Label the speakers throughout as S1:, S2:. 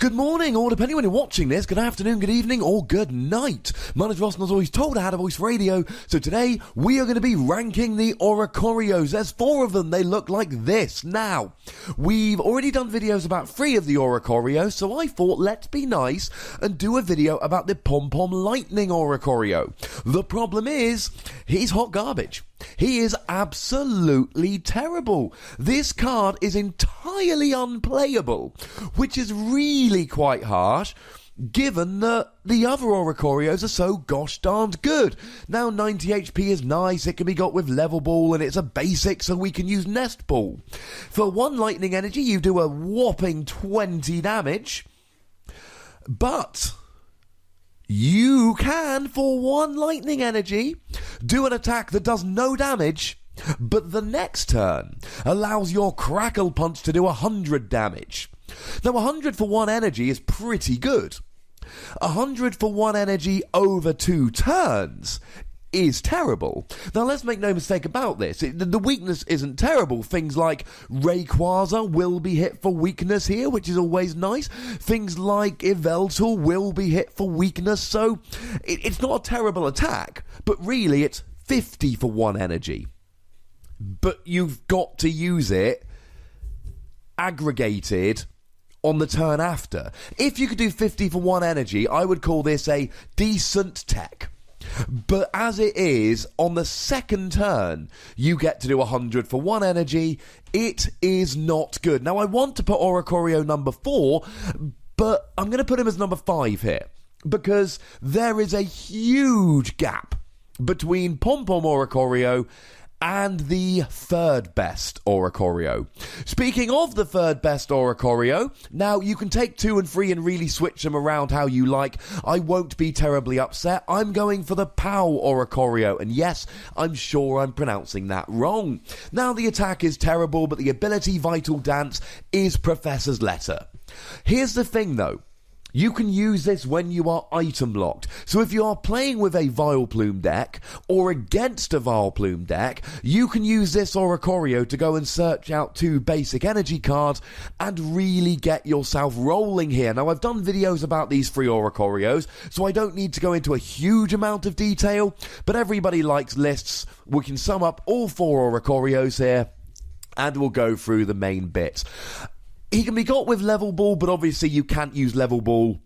S1: Good morning, or depending when you're watching this, good afternoon, good evening, or good night. My name's Ross, and as always told, I had a voice radio. So today, we are going to be ranking the Oricorios. There's 4 of them. They look like this. Now, we've already done videos about 3 of the Oricorios, so I thought, let's be nice and do a video about the Pom-Pom Lightning Oricorio. The problem is, he's hot garbage. He is absolutely terrible. This card is entirely unplayable, which is really quite harsh, given that the other Oricorios are so gosh darned good. Now, 90 HP is nice, it can be got with Level Ball, and it's a basic, so we can use Nest Ball. For 1 lightning energy, you do a whopping 20 damage, but you can, for 1 lightning energy, do an attack that does no damage, but the next turn allows your Crackle Punch to do 100 damage. Now, 100 for 1 energy is pretty good. 100 for 1 energy over 2 turns is terrible. Now, let's make no mistake about this. The weakness isn't terrible. Things like Rayquaza will be hit for weakness here, which is always nice. Things like Yveltal will be hit for weakness, so it's not a terrible attack, but really it's 50 for 1 energy. But you've got to use it aggregated on the turn after. If you could do 50 for 1 energy, I would call this a decent tech. But as it is, on the second turn, you get to do 100 for 1 energy. It is not good. Now, I want to put Oricorio number 4, but I'm going to put him as number 5 here, because there is a huge gap between Pom-Pom Oricorio and the third best Oricorio. Speaking of the third best Oricorio, now you can take 2 and 3 and really switch them around how you like. I won't be terribly upset. I'm going for the POW Oricorio, and yes, I'm sure I'm pronouncing that wrong. Now, the attack is terrible, but the ability Vital Dance is Professor's Letter. Here's the thing though. You can use this when you are item locked. So if you are playing with a Vileplume deck, or against a Vileplume deck, you can use this Oricorio to go and search out 2 basic energy cards and really get yourself rolling here. Now, I've done videos about these 3 Oricorios, so I don't need to go into a huge amount of detail, but everybody likes lists. We can sum up all 4 Oricorios here, and we'll go through the main bits. He can be got with Level Ball, but obviously you can't use Level Ball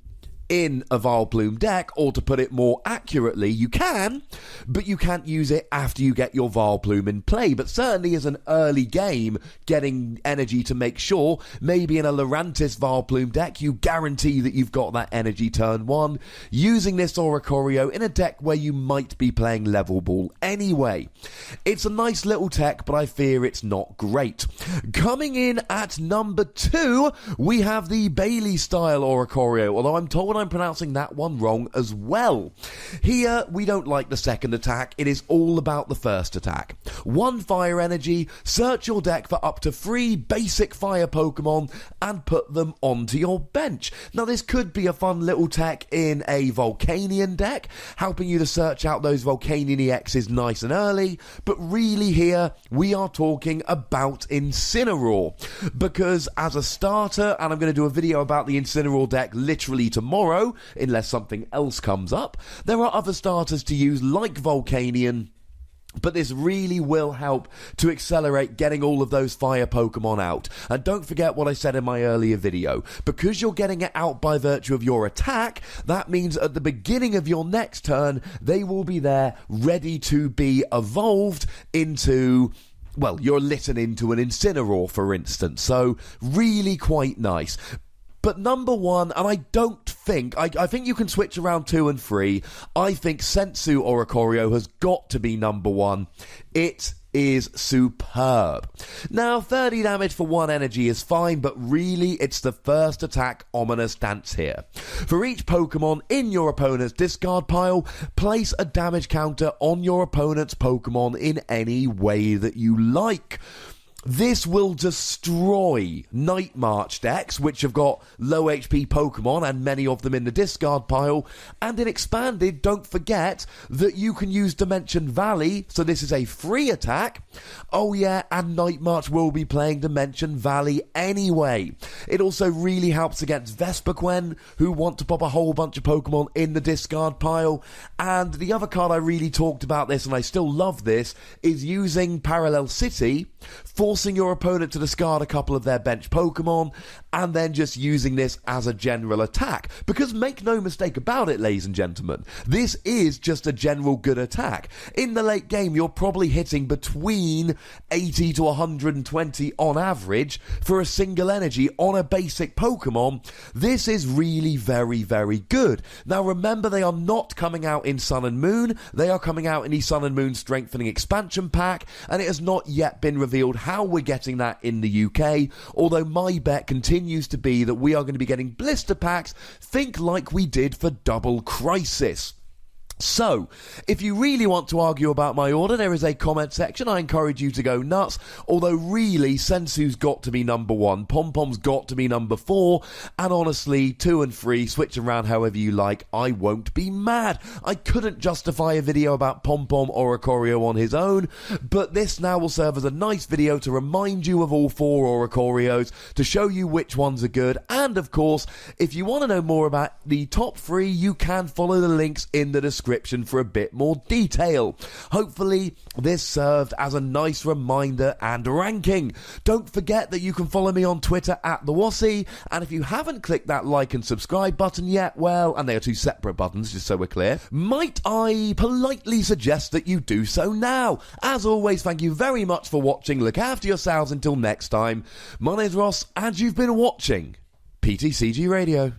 S1: in a Vileplume deck, or to put it more accurately, you can, but you can't use it after you get your Vileplume in play. But certainly as an early game, getting energy to make sure, maybe in a Lurantis Vileplume deck, you guarantee that you've got that energy turn 1, using this Oricorio in a deck where you might be playing Level Ball anyway. It's a nice little tech, but I fear it's not great. Coming in at number 2, we have the Balie style Oricorio, although I'm told I'm pronouncing that one wrong as well. Here, we don't like the second attack. It is all about the first attack. 1 fire energy, search your deck for up to 3 basic fire Pokemon and put them onto your bench. Now, this could be a fun little tech in a Volcanion deck, helping you to search out those Volcanion EXs nice and early, but really here, we are talking about Incineroar, because as a starter, and I'm going to do a video about the Incineroar deck literally tomorrow, unless something else comes up. There are other starters to use like Volcanion, but this really will help to accelerate getting all of those fire Pokemon out. And don't forget what I said in my earlier video. Because you're getting it out by virtue of your attack, that means at the beginning of your next turn, they will be there ready to be evolved into, well, you're litten into an Incineroar, for instance. So really quite nice. But number 1, and I don't think, I think you can switch around 2 and 3. I think Sensu Oricorio has got to be number 1. It is superb. Now, 30 damage for 1 energy is fine, but really it's the first attack Ominous Dance here. For each Pokemon in your opponent's discard pile, place a damage counter on your opponent's Pokemon in any way that you like. This will destroy Night March decks, which have got low HP Pokemon and many of them in the discard pile. And in Expanded, don't forget that you can use Dimension Valley, so this is a free attack. Oh yeah, and Night March will be playing Dimension Valley anyway. It also really helps against Vespiquen, who want to pop a whole bunch of Pokemon in the discard pile. And the other card I really talked about this, and I still love this, is using Parallel City, forcing your opponent to discard a couple of their bench Pokemon, and then just using this as a general attack. Because make no mistake about it, ladies and gentlemen, this is just a general good attack. In the late game, you're probably hitting between 80 to 120 on average for a single energy on a basic Pokemon. This is really very, very good. Now remember, they are not coming out in Sun and Moon. They are coming out in the Sun and Moon Strengthening Expansion Pack, and it has not yet been revealed how we're getting that in the UK, although my bet continues to be that we are going to be getting blister packs, think like we did for Double Crisis. So, if you really want to argue about my order, there is a comment section. I encourage you to go nuts. Although, really, Sensu's got to be number 1, Pom-Pom's got to be number 4, and honestly, 2 and 3, switch around however you like, I won't be mad. I couldn't justify a video about Pom-Pom Oricorio on his own, but this now will serve as a nice video to remind you of all 4 Oricorios, to show you which ones are good, and of course, if you want to know more about the top 3, you can follow the links in the description for a bit more detail. Hopefully this served as a nice reminder and ranking. Don't forget that you can follow me on Twitter at @TheWassy, and if you haven't clicked that like and subscribe button yet, well, and they are 2 separate buttons just so we're clear, might I politely suggest that you do so now. As always, thank you very much for watching. Look after yourselves until next time. My name's Ross and you've been watching PTCG Radio.